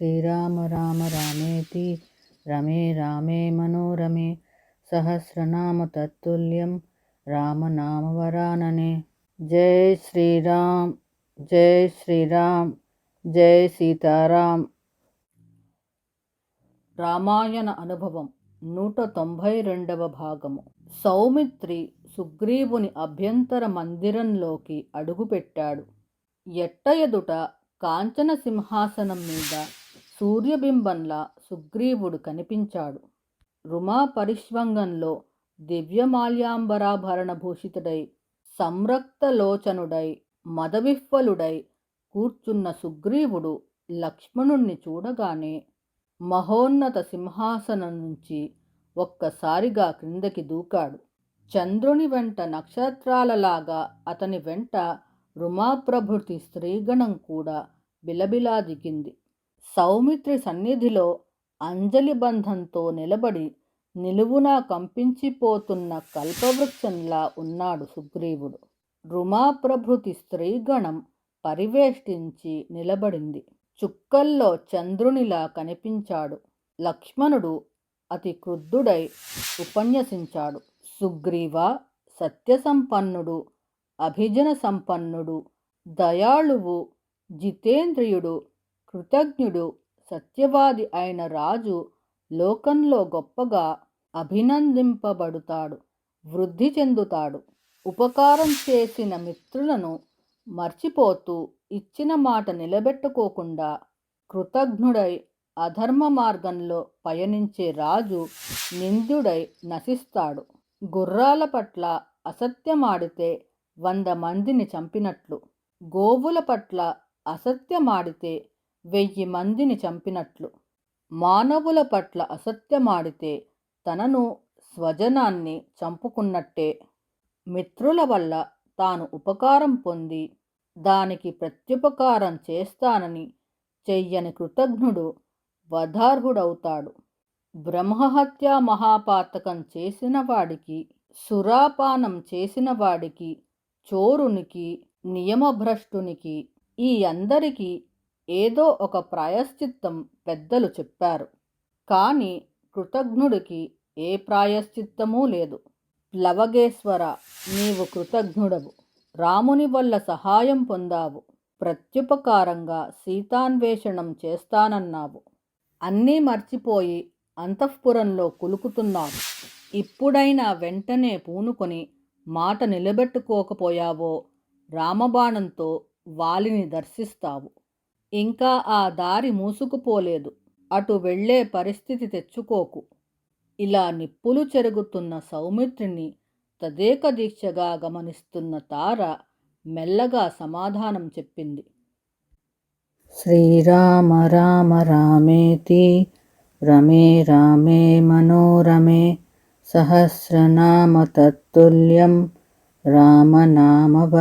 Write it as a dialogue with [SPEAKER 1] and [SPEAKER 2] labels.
[SPEAKER 1] శ్రీరామ రామ రామేతి రమే రామే మనోరమే సహస్రనామ తత్తుల్యం రామనామవరాననే. జై శ్రీరామ్, జై శ్రీరామ్, జై సీతారాం. రామాయణ అనుభవం 192వ భాగము. సౌమిత్రి సుగ్రీవుని అభ్యంతర మందిరంలోకి అడుగుపెట్టాడు. ఎట్ట ఎదుట కాంచన సింహాసనం మీద సూర్యబింబంలా సుగ్రీవుడు కనిపించాడు. రుమా పరిష్వంగంలో దివ్యమాల్యాంబరాభరణ భూషితుడై సంరక్తలోచనుడై మదవిహ్వలుడై కూర్చున్న సుగ్రీవుడు లక్ష్మణుణ్ణి చూడగానే మహోన్నత సింహాసనం నుంచి ఒక్కసారిగా క్రిందకి దూకాడు. చంద్రుని వెంట నక్షత్రాలలాగా అతని వెంట రుమాప్రభృతి స్త్రీగణం కూడా బిలబిలా దిగింది. సౌమిత్రి సన్నిధిలో అంజలి బంధంతో నిలబడి నిలువునా కంపించిపోతున్న కల్పవృక్షంలా ఉన్నాడు సుగ్రీవుడు. రుమాప్రభృతి స్త్రీగణం పరివేష్టించి నిలబడింది. చుక్కల్లో చంద్రునిలా కనిపించాడు. లక్ష్మణుడు అతి క్రుద్ధుడై ఉపన్యసించాడు. సుగ్రీవా, సత్యసంపన్నుడు, అభిజన సంపన్నుడు, దయాళువు, జితేంద్రియుడు, కృతజ్ఞుడు, సత్యవాది అయిన రాజు లోకంలో గొప్పగా అభినందింపబడుతాడు, వృద్ధి చెందుతాడు. ఉపకారం చేసిన మిత్రులను మర్చిపోతూ ఇచ్చిన మాట నిలబెట్టుకోకుండా కృతజ్ఞుడై అధర్మ మార్గంలో పయనించే రాజు నింద్యుడై నశిస్తాడు. గుర్రాల పట్ల అసత్యమాడితే 100 మందిని చంపినట్లు, గోవుల పట్ల అసత్యమాడితే 1000 మందిని చంపినట్లు, మానవుల పట్ల అసత్యమాడితే తనను స్వజనాన్ని చంపుకున్నట్టే. మిత్రుల వల్ల తాను ఉపకారం పొంది దానికి ప్రత్యుపకారం చేస్తానని చెయ్యని కృతజ్ఞుడు వధార్హుడవుతాడు. బ్రహ్మహత్యా మహాపాతకం చేసిన వాడికి, సురాపానం చేసిన వాడికి, చోరునికి, నియమభ్రష్టునికి ఈ అందరికీ ఏదో ఒక ప్రాయశ్చిత్తం పెద్దలు చెప్పారు. కానీ కృతజ్ఞుడికి ఏ ప్రాయశ్చిత్తమూ లేదు. ప్లవగేశ్వర, నీవు కృతజ్ఞుడవు. రాముని వల్ల సహాయం పొందావు. ప్రత్యుపకారంగా సీతాన్వేషణం చేస్తానన్నావు. అన్నీ మర్చిపోయి అంతఃపురంలో కులుకుతున్నావు. ఇప్పుడైనా వెంటనే పూనుకొని మాట నిలబెట్టుకోకపోయావో రామబాణంతో వాలిని దర్శిస్తావు. ఇంకా ఆ దారి మూసుకుపోలేదు. అటు వెళ్లే పరిస్థితి తెచ్చుకోకు. ఇలా నిప్పులు చెరుగుతున్న సౌమిత్రిని తదేక దీక్షగా గమనిస్తున్న తార మెల్లగా సమాధానం చెప్పింది. శ్రీరామ రామ రామేతి రమే రామే మనోరమే సహస్రనామ తత్తుల్యం రామనామవరాననే.